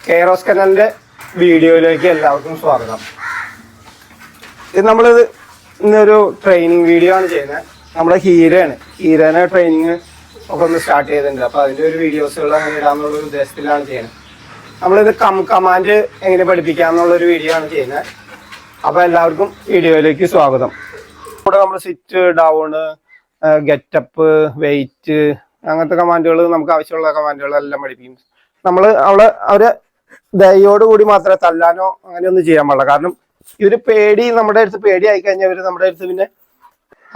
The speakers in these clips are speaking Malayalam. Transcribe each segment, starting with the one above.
കെയറോസ് കനാലിന്റെ വീഡിയോയിലേക്ക് എല്ലാവർക്കും സ്വാഗതം. ഇത് നമ്മളിത് ഇന്നൊരു ട്രെയിനിങ് വീഡിയോ ആണ് ചെയ്യുന്നത്. നമ്മുടെ ഹീരനെ ട്രെയിനിങ് ഒക്കെ ഒന്ന് സ്റ്റാർട്ട് ചെയ്തിട്ടുണ്ട്. അപ്പോൾ അതിൻ്റെ ഒരു വീഡിയോസുകൾ അങ്ങനെ ഇടാന്നുള്ള ഉദ്ദേശത്തിലാണ് ചെയ്യുന്നത്. നമ്മളിത് കമാൻഡ് എങ്ങനെ പഠിപ്പിക്കാമെന്നുള്ളൊരു വീഡിയോ ആണ് ചെയ്യുന്നത്. അപ്പോൾ എല്ലാവർക്കും വീഡിയോയിലേക്ക് സ്വാഗതം. ഇവിടെ നമ്മൾ സിറ്റ് ഡൗൺ, ഗെറ്റപ്പ്, വെയിറ്റ് അങ്ങനത്തെ കമാൻഡുകൾ, നമുക്ക് ആവശ്യമുള്ള കമാൻഡുകളെല്ലാം പഠിപ്പിക്കും. നമ്മൾ അവരെ ദയോടുകൂടി മാത്രമേ തല്ലാനോ അങ്ങനെയൊന്നും ചെയ്യാൻ പാടില്ല. കാരണം ഇവര് നമ്മുടെ അടുത്ത് പേടി ആയി കഴിഞ്ഞാൽ ഇവര് നമ്മുടെ അടുത്ത് പിന്നെ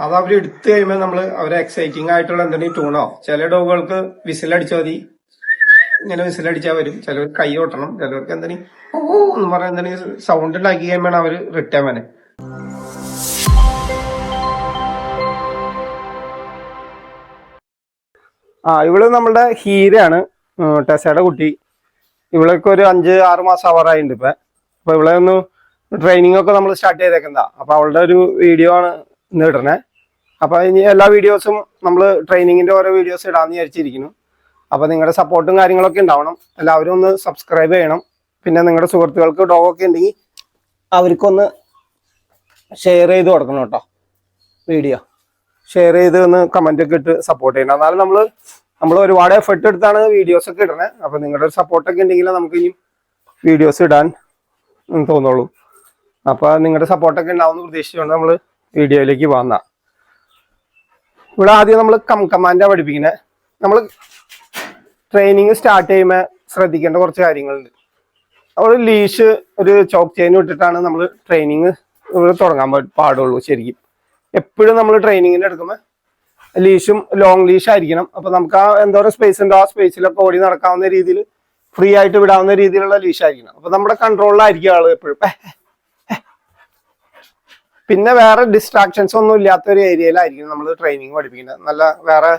അത് അവർ എടുത്തു കഴിയുമ്പോൾ നമ്മൾ അവരെ എക്സൈറ്റിംഗ് ആയിട്ടുള്ള എന്തെങ്കിലും ടൂണോ, ചില ഡോഗുകൾക്ക് വിസിലടിച്ചാൽ മതി, ഇങ്ങനെ വിസിലടിച്ചാൽ വരും. ചിലവർക്ക് കൈ ഓട്ടണം, ചിലവർക്ക് എന്തെങ്കിലും എന്ന് പറഞ്ഞാൽ എന്തെങ്കിലും സൗണ്ട് ഉണ്ടാക്കി കഴിയുമ്പോൾ അവർ റിട്ടേൺ വരെ. ഇവള് നമ്മളുടെ ഹീരയാണ്, ടെസയുടെ കുട്ടി. ഇവളൊക്കെ ഒരു 5-6 മാസം ആവാറായിട്ടുണ്ട് ഇപ്പൊ. അപ്പൊ ഇവളെ ഒന്ന് ട്രെയിനിങ് ഒക്കെ നമ്മൾ സ്റ്റാർട്ട് ചെയ്തേക്കുന്നതാ. അപ്പൊ അവളുടെ ഒരു വീഡിയോ ആണ് ഇന്ന് ഇടണേ. അപ്പൊ ഇനി എല്ലാ വീഡിയോസും നമ്മൾ ട്രെയിനിങ്ങിന്റെ ഓരോ വീഡിയോസ് ഇടാന്ന് വിചാരിച്ചിരിക്കുന്നു. അപ്പൊ നിങ്ങളുടെ സപ്പോർട്ടും കാര്യങ്ങളൊക്കെ ഉണ്ടാവണം. എല്ലാവരും ഒന്ന് സബ്സ്ക്രൈബ് ചെയ്യണം. പിന്നെ നിങ്ങളുടെ സുഹൃത്തുക്കൾക്ക് ഡോഗൊക്കെ ഉണ്ടെങ്കിൽ അവർക്കൊന്ന് ഷെയർ ചെയ്ത് കൊടുക്കണം കേട്ടോ. വീഡിയോ ഷെയർ ചെയ്ത് ഒന്ന് കമന്റ് ഒക്കെ ഇട്ട് സപ്പോർട്ട് ചെയ്യണം. എന്നാലും നമ്മൾ ഒരുപാട് എഫർട്ട് എടുത്താണ് വീഡിയോസ് ഒക്കെ ഇടണേ. അപ്പൊ നിങ്ങളുടെ ഒരു സപ്പോർട്ടൊക്കെ ഉണ്ടെങ്കിൽ നമുക്ക് ഇനി വീഡിയോസ് ഇടാൻ തോന്നുള്ളൂ. അപ്പൊ നിങ്ങളുടെ സപ്പോർട്ടൊക്കെ ഉണ്ടാവുമെന്ന് പ്രതീക്ഷിച്ചുകൊണ്ട് നമ്മൾ വീഡിയോയിലേക്ക് വന്ന. ഇവിടെ ആദ്യം നമ്മൾ കമാൻഡാണ് പഠിപ്പിക്കുന്നത്. നമ്മൾ ട്രെയിനിങ് സ്റ്റാർട്ട് ചെയ്യുമ്പോൾ ശ്രദ്ധിക്കേണ്ട കുറച്ച് കാര്യങ്ങളുണ്ട്. നമ്മൾ ലീഷ് ഒരു ചോക്ക് ചെയിൻ ഇട്ടിട്ടാണ് നമ്മൾ ട്രെയിനിങ് ഇവിടെ തുടങ്ങാൻ പാടുള്ളൂ. ശരിക്കും എപ്പോഴും നമ്മൾ ട്രെയിനിങ്ങിന് എടുക്കുമ്പോൾ ലീഷും ലോങ് ലീഷ് ആയിരിക്കണം. അപ്പൊ നമുക്ക് എന്തോരം സ്പേസ് ഉണ്ടോ ആ സ്പേസിലൊക്കെ ഓടി നടക്കാവുന്ന രീതിയിൽ ഫ്രീ ആയിട്ട് വിടാവുന്ന രീതിയിലുള്ള ലീഷ് ആയിരിക്കണം. അപ്പൊ നമ്മുടെ കൺട്രോളിലായിരിക്കും ആള് എപ്പോഴും. പിന്നെ വേറെ ഡിസ്ട്രാക്ഷൻസ് ഒന്നും ഇല്ലാത്ത ഒരു ഏരിയയിലായിരിക്കും നമ്മൾ ട്രെയിനിങ് പഠിപ്പിക്കുന്നത്. നല്ല വേറെ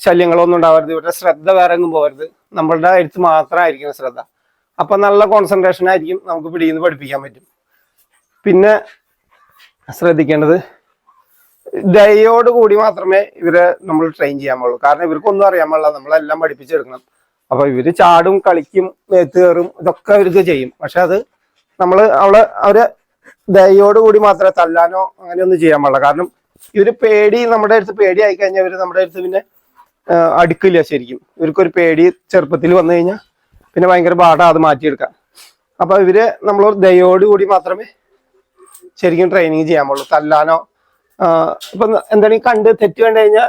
ശല്യങ്ങളൊന്നും ഉണ്ടാവരുത്, ഇവരുടെ ശ്രദ്ധ വേറെ എങ്ങും പോകരുത്, നമ്മളുടെ അടുത്ത് മാത്രമായിരിക്കണം ശ്രദ്ധ. അപ്പൊ നല്ല കോൺസെൻട്രേഷൻ ആയിരിക്കും, നമുക്ക് പിടിയിൽ പഠിപ്പിക്കാൻ പറ്റും. പിന്നെ ശ്രദ്ധിക്കേണ്ടത് ദയോടുകൂടി മാത്രമേ ഇവരെ നമ്മൾ ട്രെയിൻ ചെയ്യാൻ പാടുള്ളൂ. കാരണം ഇവർക്കൊന്നും അറിയാൻ പാടില്ല, നമ്മളെല്ലാം പഠിപ്പിച്ചെടുക്കണം. അപ്പൊ ഇവര് ചാടും, കളിക്കും, മേത്ത് കയറും, ഇതൊക്കെ അവർക്ക് ചെയ്യും. പക്ഷെ അത് നമ്മൾ അവരെ ദയോടുകൂടി മാത്രമേ തല്ലാനോ അങ്ങനെയൊന്നും ചെയ്യാൻ പാടില്ല. കാരണം ഇവര് നമ്മുടെ അടുത്ത് പേടി ആയി കഴിഞ്ഞാൽ ഇവര് നമ്മുടെ അടുത്ത് പിന്നെ അടുക്കില്ല. ശരിക്കും ഇവർക്കൊരു പേടി ചെറുപ്പത്തിൽ വന്നു കഴിഞ്ഞാൽ പിന്നെ ഭയങ്കര പാടാ അത് മാറ്റിയെടുക്കാം. അപ്പൊ ഇവര് നമ്മൾ ദയോടുകൂടി മാത്രമേ ശരിക്കും ട്രെയിനിങ് ചെയ്യാൻ പാടുള്ളൂ. തല്ലാനോ ഇപ്പൊ എന്തെങ്കിലും കണ്ട് തെറ്റ് കണ്ടു കഴിഞ്ഞാൽ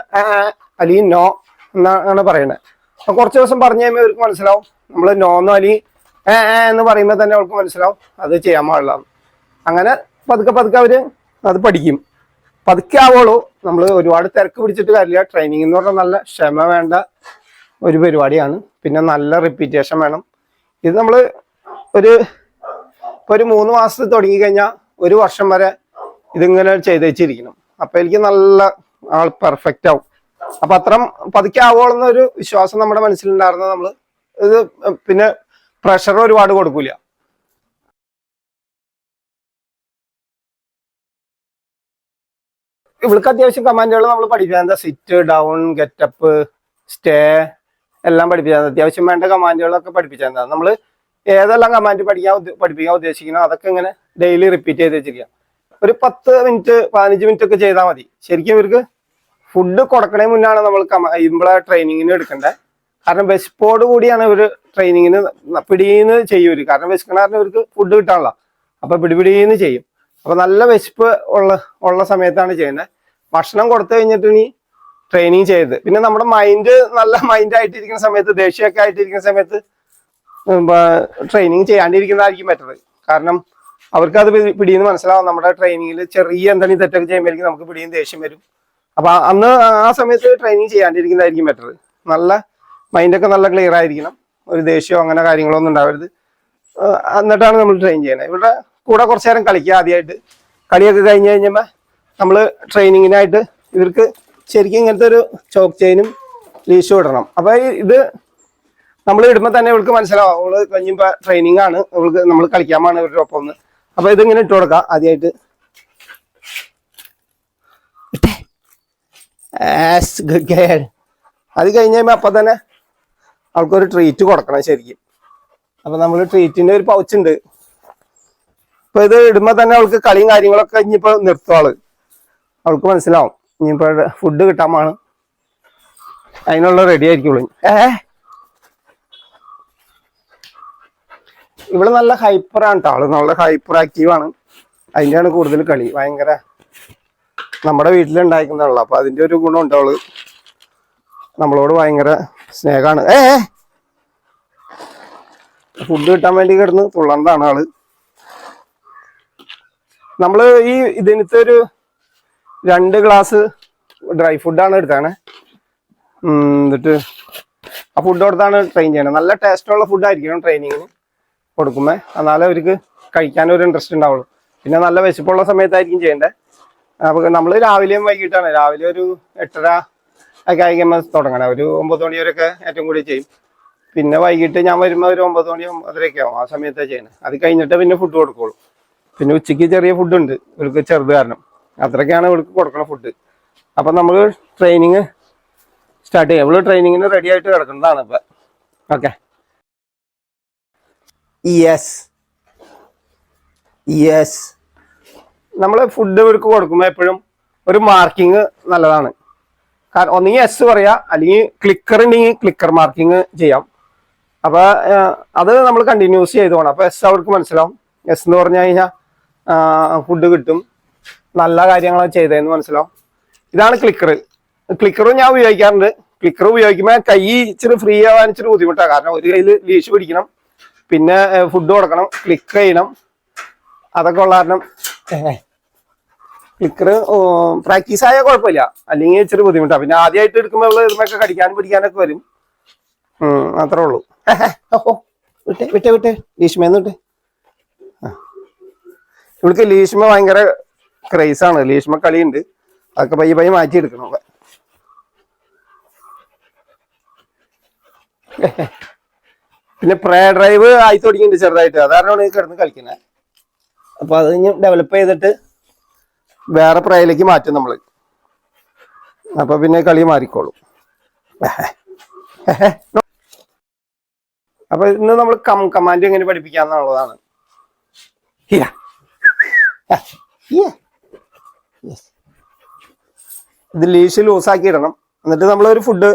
അല്ലെങ്കിൽ നോ എന്നാണ് പറയണത്. അപ്പൊ കുറച്ച് ദിവസം പറഞ്ഞു കഴിയുമ്പോൾ അവർക്ക് മനസ്സിലാവും. നമ്മൾ നോന്നോ അല്ലെങ്കിൽ എന്ന് പറയുമ്പോൾ തന്നെ അവർക്ക് മനസ്സിലാവും അത് ചെയ്യാൻ പാടില്ല. അങ്ങനെ പതുക്കെ അവര് അത് പഠിക്കും. പതുക്കെ ആവുള്ളൂ. നമ്മൾ ഒരുപാട് തിരക്ക് പിടിച്ചിട്ട് കാര്യമില്ല. ട്രെയിനിങ് എന്ന് പറഞ്ഞാൽ നല്ല ക്ഷമ വേണ്ട ഒരു പരിപാടിയാണ്. പിന്നെ നല്ല റിപ്പീറ്റേഷൻ വേണം. ഇത് നമ്മൾ ഒരു 3 മാസത്തിൽ തുടങ്ങി കഴിഞ്ഞാൽ 1 വർഷം വരെ ഇതിങ്ങനെ ചെയ്ത് വെച്ചിരിക്കണം. അപ്പൊ എനിക്ക് നല്ല ആൾ പെർഫെക്റ്റ് ആവും. അപ്പൊ അത്രയും പതുക്കെ ആവുള്ളൊരു വിശ്വാസം നമ്മുടെ മനസ്സിലുണ്ടായിരുന്ന നമ്മൾ ഇത് പിന്നെ പ്രഷർ ഒരുപാട് കൊടുക്കൂല. ഇവൾക്ക് അത്യാവശ്യം കമാൻഡുകൾ നമ്മൾ പഠിപ്പിക്കാൻ, സിറ്റ് ഡൗൺ, ഗെറ്റപ്പ്, സ്റ്റേ എല്ലാം പഠിപ്പിക്കാൻ അത്യാവശ്യം വേണ്ട കമാൻഡുകളൊക്കെ പഠിപ്പിച്ചാൽ നമ്മൾ ഏതെല്ലാം കമാൻഡ് പഠിപ്പിക്കാൻ ഉദ്ദേശിക്കണോ അതൊക്കെ ഇങ്ങനെ ഡെയിലി റിപ്പീറ്റ് ചെയ്ത് വെച്ചിരിക്കുക. ഒരു 10 മിനിറ്റ് 15 മിനിറ്റ് ഒക്കെ ചെയ്താൽ മതി. ശരിക്കും ഇവർക്ക് ഫുഡ് കൊടുക്കണേ മുന്നാണ് നമ്മൾ ഇമ്പളെ ട്രെയിനിങ്ങിന് എടുക്കേണ്ടത്. കാരണം വിശപ്പോട് കൂടിയാണ് ഇവർ ട്രെയിനിങ്ങിന് പിടിയിന്ന് ചെയ്യൂര്. കാരണം വിശക്കണ ഇവർക്ക് ഫുഡ് കിട്ടാനുള്ള, അപ്പൊ പിടിപിടിന്ന് ചെയ്യും. അപ്പൊ നല്ല വിശപ്പ് ഉള്ള സമയത്താണ് ചെയ്യുന്നത്. ഭക്ഷണം കൊടുത്തു കഴിഞ്ഞിട്ട് ഇനി ട്രെയിനിങ് ചെയ്ത് പിന്നെ നമ്മുടെ മൈൻഡ് നല്ല മൈൻഡ് ആയിട്ടിരിക്കുന്ന സമയത്ത്, ദേഷ്യമൊക്കെ ആയിട്ടിരിക്കുന്ന സമയത്ത് ട്രെയിനിങ് ചെയ്യാണ്ടിരിക്കുന്നതായിരിക്കും ബെറ്റർ. കാരണം അവർക്ക് അത് പിടിയെന്ന് മനസ്സിലാവും. നമ്മുടെ ട്രെയിനിങ്ങിൽ ചെറിയ എന്തെങ്കിലും തെറ്റൊക്കെ ചെയ്യുമ്പോഴേക്കും നമുക്ക് പിടിയും ദേഷ്യം വരും. അപ്പൊ അന്ന് ആ സമയത്ത് ട്രെയിനിങ് ചെയ്യാണ്ടിരിക്കുന്നതായിരിക്കും ബെറ്റർ. നല്ല മൈൻഡൊക്കെ നല്ല ക്ലിയർ ആയിരിക്കണം, ഒരു ദേഷ്യമോ അങ്ങനെ കാര്യങ്ങളൊന്നും ഉണ്ടാവരുത്. എന്നിട്ടാണ് നമ്മൾ ട്രെയിൻ ചെയ്യണത്. ഇവരുടെ കൂടെ കുറച്ചു നേരം കളിക്കുക. ആദ്യമായിട്ട് കളിയൊക്കെ കഴിഞ്ഞ് കഴിഞ്ഞപ്പോൾ നമ്മൾ ട്രെയിനിങ്ങിനായിട്ട് ഇവർക്ക് ശരിക്കും ഇങ്ങനത്തെ ഒരു ചോക്ക് ചെയിനും ലീഷും ഇടണം. അപ്പൊ ഇത് നമ്മൾ ഇടുമ്പോൾ തന്നെ ഇവൾക്ക് മനസ്സിലാവും അവള് കഴിഞ്ഞപ്പോ ട്രെയിനിങ് ആണ്, അവൾക്ക് നമ്മൾ കളിക്കാൻ പാടാണ് ഇവരുടെ ഒപ്പം ഒന്ന്. അപ്പൊ ഇതിങ്ങനെ ഇട്ട് കൊടുക്കാം ആദ്യമായിട്ട്. അത് കഴിഞ്ഞ് കഴിയുമ്പോൾ അപ്പൊ തന്നെ അവൾക്കൊരു ട്രീറ്റ് കൊടുക്കണം. ശരിക്കും അപ്പൊ നമ്മൾ ട്രീറ്റിന്റെ ഒരു പൗച്ച് ഉണ്ട്. ഇപ്പൊ ഇത് ഇടുമ്പോ തന്നെ അവൾക്ക് കളിയും കാര്യങ്ങളൊക്കെ ഇനിയിപ്പോ നിർത്തും അവൾക്ക് മനസ്സിലാവും ഇനിയിപ്പോ ഫുഡ് കിട്ടാൻ വേണം, അതിനുള്ള റെഡി ആയിരിക്കുള്ളൂ. ഇവള് നല്ല ഹൈപ്പറാണ് കേട്ടോ, ആള് നല്ല ഹൈപ്പർ ആക്റ്റീവാണ്. അതിൻ്റെയാണ് കൂടുതൽ കളി. ഭയങ്കര നമ്മുടെ വീട്ടിലുണ്ടായിരിക്കുന്നതാണല്ലോ, അപ്പൊ അതിന്റെ ഒരു ഗുണമുണ്ട്. അവള് നമ്മളോട് ഭയങ്കര സ്നേഹമാണ്. ഫുഡ് കിട്ടാൻ വേണ്ടി കിടന്ന് തുള്ളണ്ടാണ് ആള്. നമ്മള് ഈ ഇതിനത്തെ ഒരു 2 ഗ്ലാസ് ഡ്രൈ ഫുഡാണ് എടുത്താണ്. എന്നിട്ട് ആ ഫുഡ് കൊടുത്താണ് ട്രെയിൻ ചെയ്യണത്. നല്ല ടേസ്റ്റുള്ള ഫുഡായിരിക്കണം ട്രെയിനിങ്ങിന് കൊടുക്കുമ്പോ, എന്നാലേ അവർക്ക് കഴിക്കാനൊരു ഇൻട്രസ്റ്റ് ഉണ്ടാവുള്ളൂ. പിന്നെ നല്ല വിശപ്പുള്ള സമയത്തായിരിക്കും ചെയ്യേണ്ടത്. അപ്പൊ നമ്മൾ രാവിലെയും വൈകിട്ടാണ്. രാവിലെ ഒരു 8:30 ഒക്കെ ആയിക്കുമ്പോൾ തുടങ്ങണം. ഒരു 9 മണി വരെയൊക്കെ ഏറ്റവും കൂടി ചെയ്യും. പിന്നെ വൈകിട്ട് ഞാൻ വരുമ്പോൾ ഒരു 9 മണി 9:30 ആവും. ആ സമയത്താണ് ചെയ്യണത്. അത് കഴിഞ്ഞിട്ട് പിന്നെ ഫുഡ് കൊടുക്കുള്ളൂ. പിന്നെ ഉച്ചയ്ക്ക് ചെറിയ ഫുഡ് ഉണ്ട് ഇവർക്ക്, ചെറുത് കാരണം. അത്രയൊക്കെയാണ് ഇവർക്ക് കൊടുക്കുന്ന ഫുഡ്. അപ്പൊ നമ്മൾ ട്രെയിനിങ് സ്റ്റാർട്ട് ചെയ്യാം. ഇവള് ട്രെയിനിങ്ങിന് റെഡി ആയിട്ട് കിടക്കുന്നതാണ് ഇപ്പൊ. Okay, yes. നമ്മൾ ഫുഡ് ഇവർക്ക് കൊടുക്കുമ്പോൾ എപ്പോഴും ഒരു മാർക്കിങ് നല്ലതാണ്. കാരണം ഒന്നെങ്കിൽ എസ് പറയാ, അല്ലെങ്കിൽ ക്ലിക്കർ ഉണ്ടെങ്കിൽ ക്ലിക്കർ മാർക്കിങ് ചെയ്യാം. അപ്പൊ അത് നമ്മൾ കണ്ടിന്യൂസ് ചെയ്ത് പോകണം. അപ്പൊ എസ് അവർക്ക് മനസ്സിലാവും. എസ് എന്ന് പറഞ്ഞു കഴിഞ്ഞാൽ ഫുഡ് കിട്ടും, നല്ല കാര്യങ്ങളാണ് ചെയ്തതെന്ന് മനസ്സിലാവും. ഇതാണ് ക്ലിക്കർ. ക്ലിക്കറും ഞാൻ ഉപയോഗിക്കാറുണ്ട്. ക്ലിക്കർ ഉപയോഗിക്കുമ്പോൾ കൈ ഇച്ചിരി ഫ്രീ ആവാൻ ഇച്ചിരി ബുദ്ധിമുട്ടാണ്. കാരണം ഒരു കയ്യിൽ ലീഷ് പിടിക്കണം, പിന്നെ ഫുഡ് കൊടുക്കണം, ക്ലിക്ക് ചെയ്യണം. അതൊക്കെ ഉള്ള കാരണം ക്ലിക്കർ പ്രാക്ടീസ് ആയാൽ കുഴപ്പമില്ല, അല്ലെങ്കിൽ ഇച്ചിരി ബുദ്ധിമുട്ടാണ്. പിന്നെ ആദ്യമായിട്ട് എടുക്കുമ്പോൾ ഇതൊക്കെ കടിക്കാനും പിടിക്കാനൊക്കെ വരും. അത്രേ ഉള്ളൂ. വിട്ടെ ലീഷ്മേന്ന് വിട്ടെ. ഇവൾക്ക് ലീഷ്മ ഭയങ്കര ക്രൈസാണ്. ലീഷ്മ കളിയുണ്ട്. അതൊക്കെ പയ്യെ മാറ്റിയെടുക്കണം. പിന്നെ പ്രേ ഡ്രൈവ് ആയി തുടങ്ങിയിട്ടുണ്ട് ചെറുതായിട്ട്. അതാരണമാണ് കിടന്ന് കളിക്കുന്നത്. അപ്പൊ അത് ഇനി ഡെവലപ്പ് ചെയ്തിട്ട് വേറെ പ്രേയിലേക്ക് മാറ്റും നമ്മള്. അപ്പൊ പിന്നെ കളി മാറിക്കോളും. അപ്പൊ ഇന്ന് നമ്മൾ കമാൻഡ് എങ്ങനെ പഠിപ്പിക്കാന്നുള്ളതാണ്. ഇത് ലീഷ് ലൂസാക്കി ഇടണം. എന്നിട്ട് നമ്മളൊരു ഫുഡ്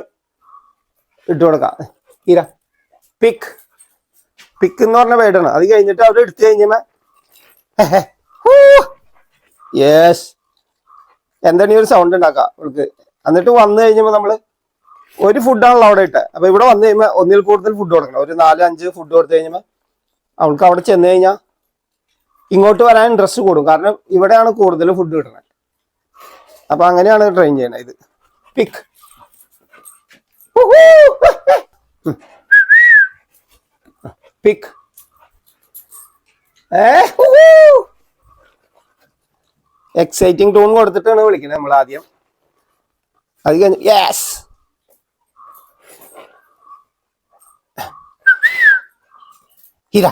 ഇട്ട് കൊടുക്കാം. ഹീര പിക്ക് എന്ന് പറഞ്ഞ വേർഡാണ്. അത് കഴിഞ്ഞിട്ട് അവിടെ എടുത്തു കഴിഞ്ഞാൽ യെസ് എന്താണ് ഈ ഒരു സൗണ്ട് ഉണ്ടാക്കാം അവൾക്ക്. എന്നിട്ട് വന്നു കഴിഞ്ഞപ്പോൾ നമ്മള് ഒരു ഫുഡാണല്ലോ അവിടെ ഇട്ടത്. അപ്പൊ ഇവിടെ വന്നു കഴിയുമ്പോൾ ഒന്നിൽ കൂടുതൽ ഫുഡ് കൊടുക്കണം. ഒരു 4-5 ഫുഡ് കൊടുത്തു കഴിഞ്ഞാൽ അവൾക്ക് അവിടെ ചെന്ന് കഴിഞ്ഞാൽ ഇങ്ങോട്ട് വരാൻ ഇൻട്രസ്റ്റ് കൂടും. കാരണം ഇവിടെയാണ് കൂടുതൽ ഫുഡ് കിട്ടുന്നത്. അപ്പൊ അങ്ങനെയാണ് ട്രെയിൻ ചെയ്യണത്. ഇത് പിക്ക് പിക്ക് എക്സൈറ്റിംഗ് ടൂൺ കൊടുത്തിട്ടാണ് വിളിക്കുന്നത് നമ്മൾ ആദ്യം. അത് കഴിഞ്ഞ് യെസ് ഹീര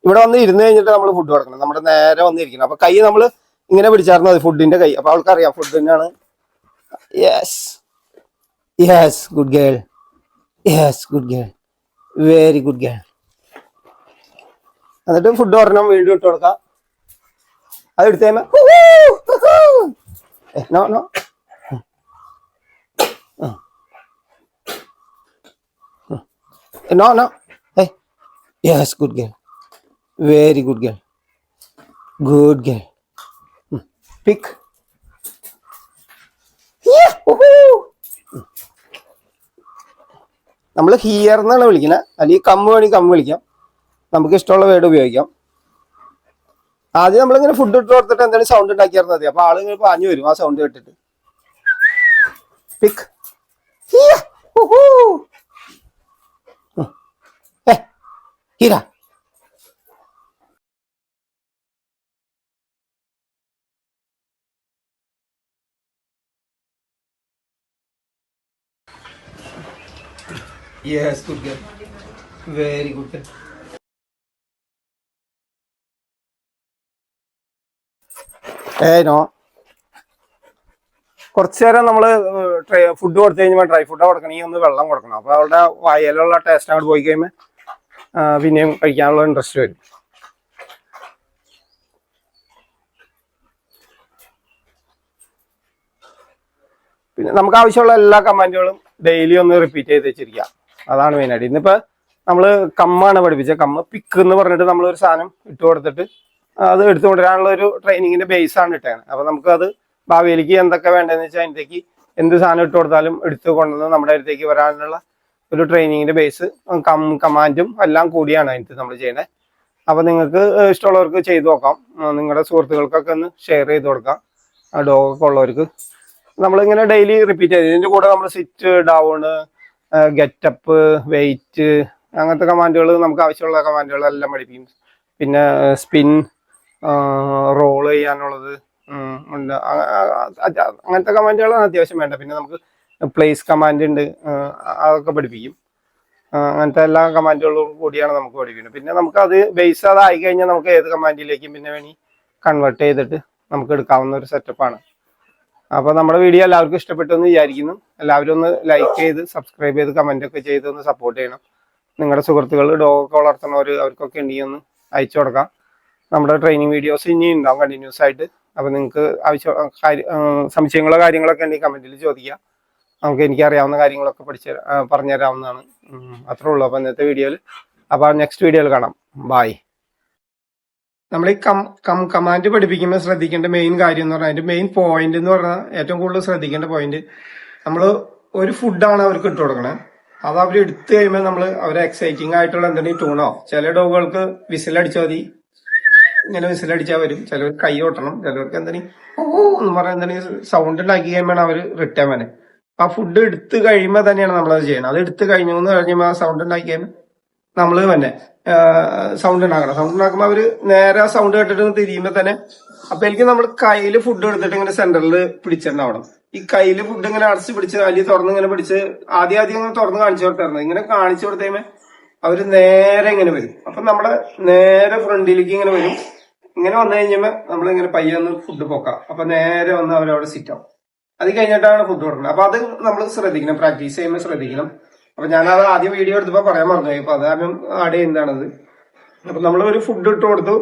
ഇവിടെ വന്ന് ഇരുന്ന് കഴിഞ്ഞിട്ട് നമ്മൾ ഫുഡ് കൊടുക്കണം. നമ്മുടെ നേരെ വന്നിരിക്കണം. അപ്പൊ കൈ നമ്മൾ ഇങ്ങനെ പിടിച്ചായിരുന്നു മതി, ഫുഡിന്റെ കൈ. അപ്പൊ അവൾക്കറിയാം ഫുഡ് തന്നെയാണ്. Yes good girl, very good girl. എന്നിട്ട് ഫുഡ് ഒരെണ്ണം വീണ്ടും ഇട്ട് കൊടുക്കാം. അത് എടുത്ത് കഴിയുമ്പോ no yes good girl, very good girl, pick. നമ്മൾ ഹിയർ എന്നാണ് വിളിക്കുന്നത്. അല്ലെങ്കിൽ കമ്മ് വേണമെങ്കിൽ കമ്മ് വിളിക്കാം. നമുക്ക് ഇഷ്ടമുള്ള വേർഡ് ഉപയോഗിക്കാം. ആദ്യം നമ്മളിങ്ങനെ ഫുഡ് ഇട്ട് കൊടുത്തിട്ട് എന്തെങ്കിലും സൗണ്ട് ഉണ്ടാക്കിയാൽ മതി. അപ്പൊ ആള് പാഞ്ഞു വരും ആ സൗണ്ട് കേട്ടിട്ട്. Pick Heera yes good girl, very good girl. No കുറച്ചു നേരം നമ്മൾ ഫുഡ് കൊടുത്തു കഴിഞ്ഞാൽ ഡ്രൈ ഫുഡ് കൊടുക്കണമെങ്കിൽ ഒന്ന് വെള്ളം കൊടുക്കണം. അപ്പോൾ അവരുടെ വായലുള്ള ടേസ്റ്റ് അങ്ങോട്ട് പോയി കഴിയുമ്പോൾ പിന്നെയും കഴിക്കാനുള്ള ഇൻട്രസ്റ്റ് വരും. പിന്നെ നമുക്ക് ആവശ്യമുള്ള എല്ലാ കമാൻഡുകളും ഡെയിലി ഒന്ന് റിപ്പീറ്റ് ചെയ്ത് വെച്ചിരിക്കുക. അതാണ് മെയിനായിട്ട്. ഇന്നിപ്പോൾ നമ്മൾ കമ്മാണ് പഠിപ്പിച്ചത്. കമ്മ് പിക്ക് എന്ന് പറഞ്ഞിട്ട് നമ്മളൊരു സാധനം ഇട്ട് കൊടുത്തിട്ട് അത് എടുത്തു കൊണ്ടുവരാനുള്ള ഒരു ട്രെയിനിങ്ങിന്റെ ബേസ് ആണ് ഇട്ടേണ്. അപ്പോൾ നമുക്കത് ഭാവിയിലേക്ക് എന്തൊക്കെ വേണ്ടതെന്ന് വെച്ചാൽ അതിലേക്ക് എന്ത് സാധനം ഇട്ട് കൊടുത്താലും എടുത്തു കൊണ്ടുവന്ന് നമ്മുടെ അടുത്തേക്ക് വരാനുള്ള ഒരു ട്രെയിനിങ്ങിന്റെ ബേസ് കമാൻഡും എല്ലാം കൂടിയാണ് അതിനകത്ത് നമ്മൾ ചെയ്യണേ. അപ്പോൾ നിങ്ങൾക്ക് ഇഷ്ടമുള്ളവർക്ക് ചെയ്തു നോക്കാം. നിങ്ങളുടെ സുഹൃത്തുക്കൾക്കൊക്കെ ഒന്ന് ഷെയർ ചെയ്ത് കൊടുക്കാം. ഡോഗൊക്കെ ഉള്ളവർക്ക് നമ്മളിങ്ങനെ ഡെയിലി റിപ്പീറ്റ് ചെയ്ത് ഇതിൻ്റെ കൂടെ നമ്മൾ സിറ്റ് ഡൗൺ ഗെറ്റപ്പ് വെയിറ്റ് അങ്ങനത്തെ കമാൻഡുകൾ നമുക്ക് ആവശ്യമുള്ള കമാൻഡുകളെല്ലാം പഠിപ്പിക്കും. പിന്നെ സ്പിൻ റോള് ചെയ്യാനുള്ളത് ഉണ്ട്. അങ്ങനത്തെ കമാൻഡുകളാണ് അത്യാവശ്യം വേണ്ട. പിന്നെ നമുക്ക് പ്ലേസ് കമാൻഡ് ഉണ്ട്, അതൊക്കെ പഠിപ്പിക്കും. അങ്ങനത്തെ എല്ലാ കമാൻഡുകളും കൂടിയാണ് നമുക്ക് പഠിക്കുന്നത്. പിന്നെ നമുക്ക് അത് ബേസ് അതായി കഴിഞ്ഞാൽ നമുക്ക് ഏത് കമാൻഡിലേക്കും പിന്നെ വേണമെങ്കിൽ കൺവേർട്ട് ചെയ്തിട്ട് നമുക്ക് എടുക്കാവുന്ന ഒരു സെറ്റപ്പാണ്. അപ്പോൾ നമ്മുടെ വീഡിയോ എല്ലാവർക്കും ഇഷ്ടപ്പെട്ടു എന്ന് വിചാരിക്കുന്നു. എല്ലാവരും ഒന്ന് ലൈക്ക് ചെയ്ത് സബ്സ്ക്രൈബ് ചെയ്ത് കമൻറ്റൊക്കെ ചെയ്ത് ഒന്ന് സപ്പോർട്ട് ചെയ്യണം. നിങ്ങളുടെ സുഹൃത്തുക്കൾ ഡോഗൊക്കെ വളർത്തുന്നവർ അവർക്കൊക്കെ ഉണ്ടെങ്കിൽ ഒന്ന് അയച്ചു കൊടുക്കാം. നമ്മുടെ ട്രെയിനിങ് വീഡിയോസ് ഇനി ഉണ്ടാവും കണ്ടിന്യൂസ് ആയിട്ട്. അപ്പോൾ നിങ്ങൾക്ക് സംശയങ്ങളോ കാര്യങ്ങളൊക്കെ ഉണ്ടെങ്കിൽ കമൻറ്റിൽ ചോദിക്കുക. എനിക്ക് അറിയാവുന്ന കാര്യങ്ങളൊക്കെ പറഞ്ഞു തരാവുന്നതാണ്. അത്രേ ഉള്ളൂ അപ്പോൾ ഇന്നത്തെ വീഡിയോയിൽ. അപ്പോൾ നെക്സ്റ്റ് വീഡിയോയിൽ കാണാം. ബായ്. നമ്മൾ ഈ കമാൻഡ് പഠിപ്പിക്കുമ്പോൾ ശ്രദ്ധിക്കേണ്ട മെയിൻ കാര്യം എന്ന് പറഞ്ഞാൽ അതിന്റെ മെയിൻ പോയിന്റ് എന്ന് പറഞ്ഞാൽ ഏറ്റവും കൂടുതൽ ശ്രദ്ധിക്കേണ്ട പോയിന്റ്, നമ്മൾ ഒരു ഫുഡാണ് അവർക്ക് ഇട്ട് കൊടുക്കണേ. അത് അവർ എടുത്തു കഴിയുമ്പോൾ നമ്മൾ അവരെ എക്സൈറ്റിംഗ് ആയിട്ടുള്ള എന്തെങ്കിലും ടൂണോ, ചില ഡോഗുകൾക്ക് വിസിലടിച്ചാൽ മതി, ഇങ്ങനെ വിസിലടിച്ചാൽ വരും. ചിലവർ കൈ ഓട്ടണം, ചിലവർക്ക് എന്തെങ്കിലും എന്ന് പറഞ്ഞാൽ എന്തെങ്കിലും സൗണ്ട് ഉണ്ടാക്കി കഴിയുമ്പോൾ അവർ റിട്ടേൺ വരെ. ആ ഫുഡ് എടുത്തു കഴിയുമ്പോൾ തന്നെയാണ് നമ്മളത് ചെയ്യണം. അത് എടുത്തു കഴിഞ്ഞു എന്ന് കഴിയുമ്പോൾ ആ സൗണ്ട് ഉണ്ടാക്കി കഴിയുമ്പോൾ നമ്മൾ തന്നെ സൗണ്ട് ഉണ്ടാക്കണം. സൗണ്ട് ഉണ്ടാക്കുമ്പോൾ അവര് നേരെ ആ സൗണ്ട് കേട്ടിട്ട് തിരിയുമ്പോൾ തന്നെ അപ്പൊ എനിക്ക് നമ്മൾ കയ്യിൽ ഫുഡ് എടുത്തിട്ട് ഇങ്ങനെ സെന്ററിൽ പിടിച്ചിട്ടുണ്ടാവണം. ഈ കയ്യിൽ ഫുഡ് ഇങ്ങനെ അടച്ച് പിടിച്ച് അല്ലെങ്കിൽ തുറന്ന് ഇങ്ങനെ പിടിച്ച് ആദ്യം ഇങ്ങനെ തുറന്ന് കാണിച്ചു കൊടുത്തായിരുന്നു. ഇങ്ങനെ കാണിച്ചു കൊടുത്തേമേ അവര് നേരെ ഇങ്ങനെ വരും. അപ്പൊ നമ്മുടെ നേരെ ഫ്രണ്ടിലേക്ക് ഇങ്ങനെ വരും. ഇങ്ങനെ വന്നു കഴിഞ്ഞാൽ നമ്മളിങ്ങനെ പയ്യൊന്ന് ഫുഡ് പോക്കാം. അപ്പൊ നേരെ വന്ന് അവരവിടെ സിറ്റ് ആവും. അത് കഴിഞ്ഞിട്ടാണ് ഫുഡ് കൊടുക്കുന്നത്. അപ്പൊ അത് നമ്മൾ ശ്രദ്ധിക്കണം, പ്രാക്ടീസ് ചെയ്യുമ്പോൾ ശ്രദ്ധിക്കണം. അപ്പൊ ഞാനത് ആദ്യം വീഡിയോ എടുത്തപ്പോ പറയാൻ മറന്നു. അപ്പൊ അത് കാരണം ആഡ് ചെയ്യുന്നതാണത്. അപ്പൊ നമ്മൾ ഒരു ഫുഡ് ഇട്ട് കൊടുത്തു.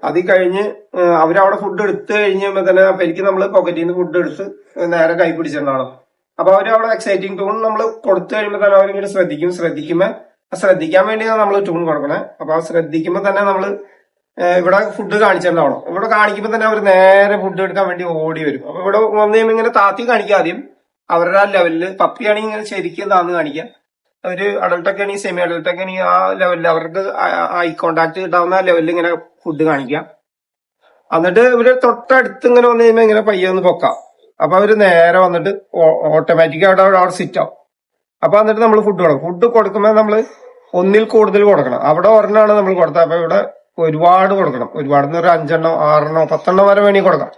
അത് കഴിഞ്ഞ് അവരവിടെ ഫുഡ് എടുത്തു കഴിഞ്ഞപ്പോ തന്നെ അപ്പൊ എനിക്ക് നമ്മൾ പോക്കറ്റിൽ നിന്ന് ഫുഡ് എടുത്ത് നേരെ കൈ പിടിച്ചിട്ടുണ്ടാവണം. അപ്പൊ അവരവിടെ എക്സൈറ്റിംഗ് ടൂൺ നമ്മൾ കൊടുത്തു കഴിയുമ്പോൾ തന്നെ അവരിങ്ങനെ ശ്രദ്ധിക്കാൻ വേണ്ടിയാണ് നമ്മൾ ട്യൂൺ കൊടുക്കണേ. അപ്പൊ ആ ശ്രദ്ധിക്കുമ്പോ തന്നെ നമ്മൾ ഇവിടെ ഫുഡ് കാണിച്ചിട്ടുണ്ടാവണം. ഇവിടെ കാണിക്കുമ്പോൾ തന്നെ അവർ നേരെ ഫുഡ് എടുക്കാൻ വേണ്ടി ഓടി വരും. അപ്പൊ ഇവിടെ വന്നു കഴിയുമ്പോൾ ഇങ്ങനെ താത്തി കാണിക്കുക ആദ്യം അവരുടെ ആ ലെവലില്. പപ്പിയാണെങ്കിൽ ഇങ്ങനെ ശരിക്കും താന്ന് കാണിക്കുക. ഒരു അഡൾട്ടൊക്കെ ആണെങ്കിൽ സെമി അഡൾട്ടൊക്കെ ആണെങ്കിൽ ആ ലെവലിൽ അവർക്ക് ഐ കോണ്ടാക്ട് കിട്ടാവുന്ന ലെവലിൽ ഇങ്ങനെ ഫുഡ് കാണിക്കാം. എന്നിട്ട് ഇവര് തൊട്ടടുത്ത് ഇങ്ങനെ വന്നു കഴിയുമ്പോൾ ഇങ്ങനെ പയ്യെ ഒന്ന് പൊക്കാം. അപ്പൊ അവര് നേരെ വന്നിട്ട് ഓട്ടോമാറ്റിക് അവിടെ സിറ്റ് ആവും. അപ്പൊ എന്നിട്ട് നമ്മൾ ഫുഡ് കൊടുക്കും. ഫുഡ് കൊടുക്കുമ്പോൾ നമ്മൾ ഒന്നിൽ കൂടുതൽ കൊടുക്കണം. അവിടെ ഒരെണ്ണമാണ് നമ്മൾ കൊടുത്തത്. അപ്പൊ ഇവിടെ ഒരുപാട് കൊടുക്കണം. ഒരുപാട് ഒരു 5 6 10 വരെ വേണമെങ്കിൽ കൊടുക്കാം.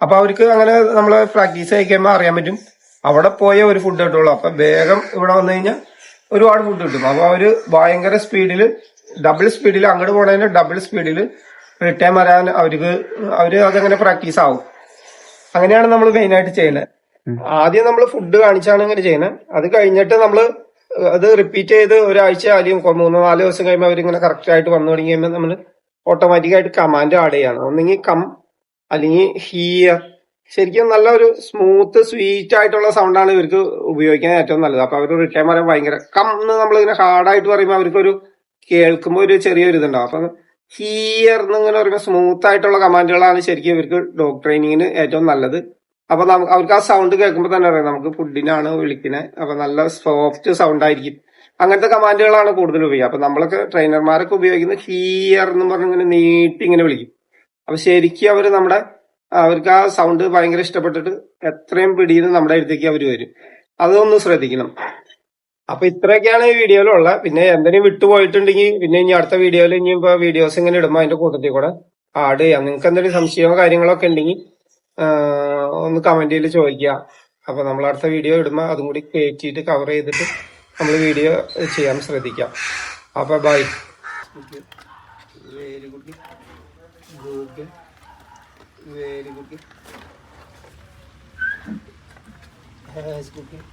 അപ്പൊ അവർക്ക് അങ്ങനെ നമ്മൾ പ്രാക്ടീസ് ആയി കഴിയുമ്പോൾ അറിയാൻ പറ്റും. അവിടെ പോയ ഒരു ഫുഡ് കിട്ടുള്ളൂ. അപ്പൊ വേഗം ഇവിടെ വന്നു കഴിഞ്ഞാൽ ഒരുപാട് ഫുഡ് കിട്ടും. അപ്പൊ അവര് ഭയങ്കര സ്പീഡില്, ഡബിൾ സ്പീഡിൽ അങ്ങോട്ട് പോണതിന് ഡബിൾ സ്പീഡിൽ റിട്ടേൺ വരാൻ അവര് അതങ്ങനെ പ്രാക്ടീസ് ആവും. അങ്ങനെയാണ് നമ്മൾ മെയിനായിട്ട് ചെയ്യുന്നത്. ആദ്യം നമ്മൾ ഫുഡ് കാണിച്ചാണ് ഇങ്ങനെ ചെയ്യുന്നത്. അത് കഴിഞ്ഞിട്ട് നമ്മൾ അത് റിപ്പീറ്റ് ചെയ്ത് ഒരാഴ്ച ആദ്യം 3-4 ദിവസം കഴിയുമ്പോൾ അവരിങ്ങനെ കറക്റ്റ് ആയിട്ട് വന്നു തുടങ്ങി കഴിയുമ്പോൾ നമ്മൾ ഓട്ടോമാറ്റിക്കായിട്ട് കമാൻഡ് ആഡ് ചെയ്യാണ്. ഒന്നെങ്കിൽ കം അല്ലെങ്കിൽ ഹിയർ. ശരിക്കും നല്ല ഒരു സ്മൂത്ത് സ്വീറ്റ് ആയിട്ടുള്ള സൗണ്ടാണ് ഇവർക്ക് ഉപയോഗിക്കാൻ ഏറ്റവും നല്ലത്. അപ്പൊ അവർ റിട്ടേൺ പറയാൻ ഭയങ്കര കം എന്ന് നമ്മളിങ്ങനെ ഹാർഡായിട്ട് പറയുമ്പോൾ അവർക്കൊരു കേൾക്കുമ്പോൾ ഒരു ചെറിയൊരു ഇതുണ്ടാവും. അപ്പൊ ഹിയർ എന്നിങ്ങനെ പറയുമ്പോൾ സ്മൂത്ത് ആയിട്ടുള്ള കമാൻഡുകളാണ് ശരിക്കും ഇവർക്ക് ഡോഗ് ട്രെയിനിങ്ങിന് ഏറ്റവും നല്ലത്. അപ്പൊ അവർക്ക് ആ സൗണ്ട് കേൾക്കുമ്പോൾ തന്നെ അറിയാം നമുക്ക് ഫുഡിനാണ് വിളിക്കുന്നത്. അപ്പൊ നല്ല സോഫ്റ്റ് സൗണ്ട് ആയിരിക്കും. അങ്ങനത്തെ കമാൻഡുകളാണ് കൂടുതൽ ഉപയോഗിക്കുക. അപ്പൊ നമ്മളൊക്കെ ട്രെയിനർമാരൊക്കെ ഉപയോഗിക്കുന്നത് ഹിയർ എന്ന് പറഞ്ഞ് ഇങ്ങനെ നീട്ടി ഇങ്ങനെ വിളിക്കും. അപ്പൊ ശരിക്കും അവർക്ക് ആ സൗണ്ട് ഭയങ്കര ഇഷ്ടപ്പെട്ടിട്ട് എത്രയും പിടിയിൽ നമ്മുടെ അടുത്തേക്ക് അവർ വരും. അതൊന്ന് ശ്രദ്ധിക്കണം. അപ്പൊ ഇത്രയൊക്കെയാണ് ഈ വീഡിയോയിലുള്ള. പിന്നെ എന്തെങ്കിലും വിട്ടുപോയിട്ടുണ്ടെങ്കിൽ പിന്നെ ഇനി അടുത്ത വീഡിയോയിൽ ഇനിയിപ്പോ വീഡിയോസ് ഇങ്ങനെ ഇടുമ്പോൾ അതിന്റെ കൂട്ടത്തിൽ കൂടെ ആഡ് ചെയ്യാം. നിങ്ങൾക്ക് എന്തെങ്കിലും സംശയമോ കാര്യങ്ങളൊക്കെ ഉണ്ടെങ്കിൽ ഒന്ന് കമന്റിൽ ചോദിക്കുക. അപ്പൊ നമ്മൾ അടുത്ത വീഡിയോ ഇടുമ്പോൾ അതും കൂടി കയറ്റിയിട്ട് കവർ ചെയ്തിട്ട് നമ്മൾ വീഡിയോ ചെയ്യാൻ ശ്രദ്ധിക്കാം. അപ്പൊ bye. Very good, very good. ഫേസ്ബുക്കിൽ